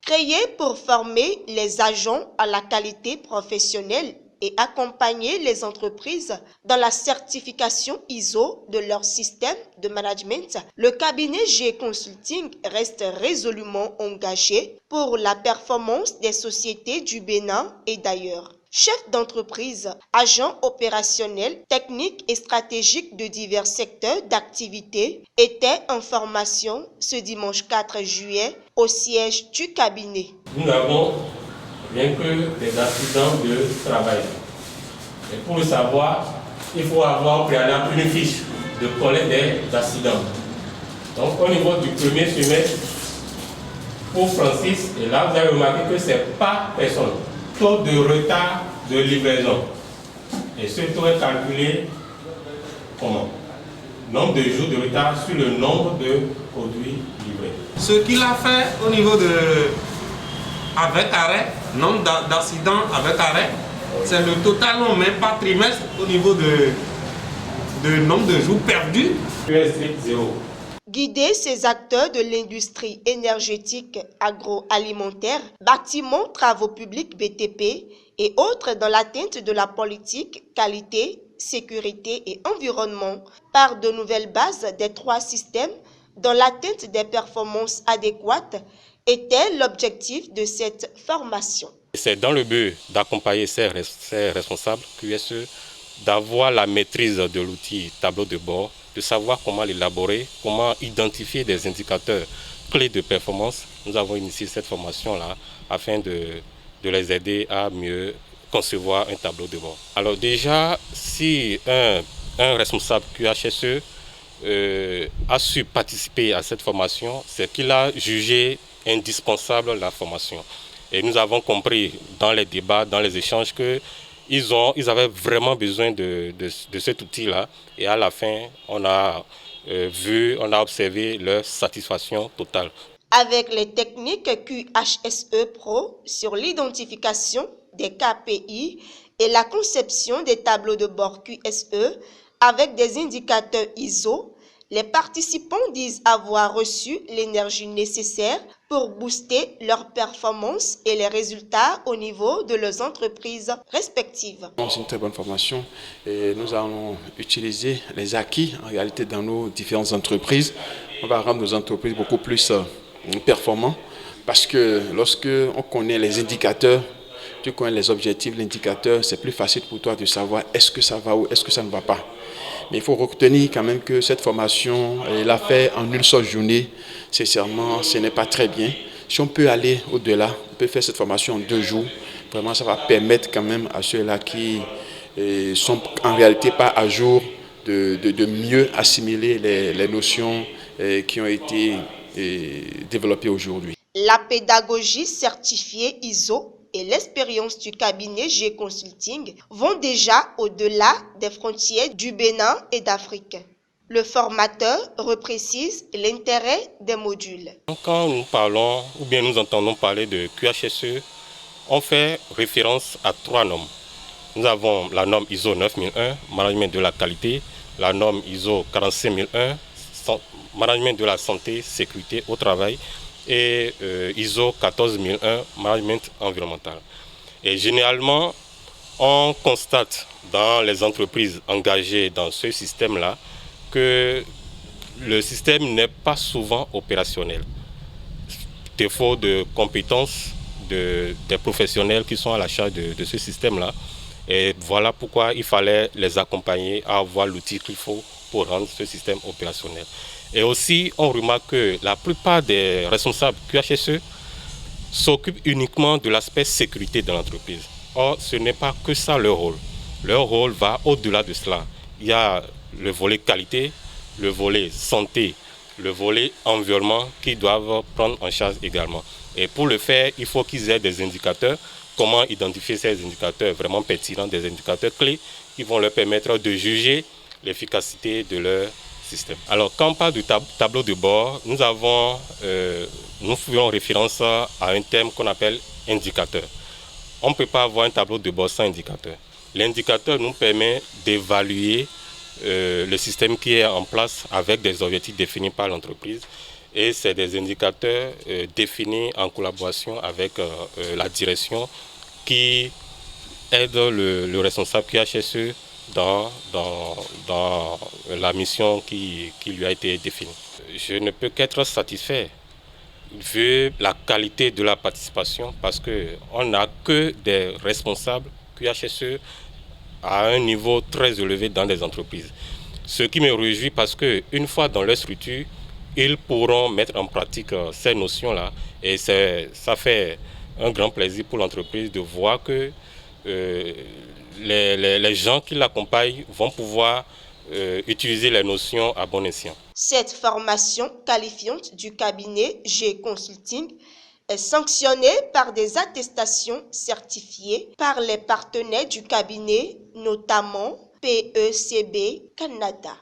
Créé pour former les agents à la qualité professionnelle et accompagner les entreprises dans la certification ISO de leur système de management, le cabinet G Consulting reste résolument engagé pour la performance des sociétés du Bénin et d'ailleurs. Chef d'entreprise, agent opérationnel, technique et stratégique de divers secteurs d'activité, était en formation ce dimanche 4 juillet au siège du cabinet. Nous n'avons rien que des accidents de travail. Et pour le savoir, il faut avoir au préalable une fiche de collecte des accidents. Donc au niveau du premier semestre, pour Francis, et là vous avez remarqué que ce n'est pas personne. Taux de retard de livraison. Et ce taux est calculé comment? Nombre de jours de retard sur le nombre de produits livrés. Ce qu'il a fait au niveau de avec arrêt, nombre d'accidents avec arrêt, c'est le total, non même pas trimestre, au niveau de nombre de jours perdus. Zéro. Guider ces acteurs de l'industrie énergétique agroalimentaire, bâtiments, travaux publics BTP et autres dans l'atteinte de la politique qualité, sécurité et environnement par de nouvelles bases des 3 systèmes dans l'atteinte des performances adéquates était l'objectif de cette formation. C'est dans le but d'accompagner ces responsables QSE, d'avoir la maîtrise de l'outil tableau de bord, de savoir comment l'élaborer, comment identifier des indicateurs clés de performance. Nous avons initié cette formation-là afin de les aider à mieux concevoir un tableau de bord. Alors déjà, si un responsable QHSE a su participer à cette formation, c'est qu'il a jugé indispensable la formation. Et nous avons compris dans les débats, dans les échanges qu'ils avaient vraiment besoin de cet outil-là. Et à la fin, on a observé leur satisfaction totale. Avec les techniques QHSE Pro sur l'identification des KPI et la conception des tableaux de bord QSE avec des indicateurs ISO, les participants disent avoir reçu l'énergie nécessaire pour booster leurs performances et les résultats au niveau de leurs entreprises respectives. C'est une très bonne formation et nous allons utiliser les acquis en réalité dans nos différentes entreprises. On va rendre nos entreprises beaucoup plus performantes parce que lorsque on connaît les indicateurs, tu connais les objectifs, l'indicateur, c'est plus facile pour toi de savoir est-ce que ça va ou est-ce que ça ne va pas. Mais il faut retenir quand même que cette formation, elle l'a fait en une seule journée. Sincèrement, ce n'est pas très bien. Si on peut aller au-delà, on peut faire cette formation en 2 jours. Vraiment, ça va permettre quand même à ceux-là qui sont en réalité pas à jour de mieux assimiler les notions qui ont été développées aujourd'hui. La pédagogie certifiée ISO et l'expérience du cabinet G Consulting vont déjà au-delà des frontières du Bénin et d'Afrique. Le formateur reprécise l'intérêt des modules. Quand nous parlons ou bien nous entendons parler de QHSE, on fait référence à 3 normes. Nous avons la norme ISO 9001, management de la qualité, la norme ISO 45001, management de la santé, sécurité au travail, et ISO 14001, management environnemental. Et généralement, on constate dans les entreprises engagées dans ce système-là que le système n'est pas souvent opérationnel. Défaut de compétences des professionnels qui sont à la charge de ce système-là. Et voilà pourquoi il fallait les accompagner à avoir l'outil qu'il faut pour rendre ce système opérationnel. Et aussi, on remarque que la plupart des responsables QHSE s'occupent uniquement de l'aspect sécurité de l'entreprise. Or, ce n'est pas que ça leur rôle. Leur rôle va au-delà de cela. Il y a le volet qualité, le volet santé, le volet environnement qu'ils doivent prendre en charge également. Et pour le faire, il faut qu'ils aient des indicateurs. Comment identifier ces indicateurs vraiment pertinents, des indicateurs clés qui vont leur permettre de juger l'efficacité de leur système. Alors, quand on parle du tableau de bord, nous faisons référence à un terme qu'on appelle indicateur. On ne peut pas avoir un tableau de bord sans indicateur. L'indicateur nous permet d'évaluer le système qui est en place avec des objectifs définis par l'entreprise. Et c'est des indicateurs définis en collaboration avec la direction qui aide le responsable QHSE dans la mission qui lui a été définie. Je ne peux qu'être satisfait vu la qualité de la participation parce qu'on n'a que des responsables QHSE à un niveau très élevé dans des entreprises. Ce qui me réjouit parce qu'une fois dans leur structure, ils pourront mettre en pratique ces notions-là et ça fait un grand plaisir pour l'entreprise de voir que les gens qui l'accompagnent vont pouvoir utiliser les notions à bon escient. Cette formation qualifiante du cabinet G Consulting est sanctionnée par des attestations certifiées par les partenaires du cabinet, notamment PECB Canada.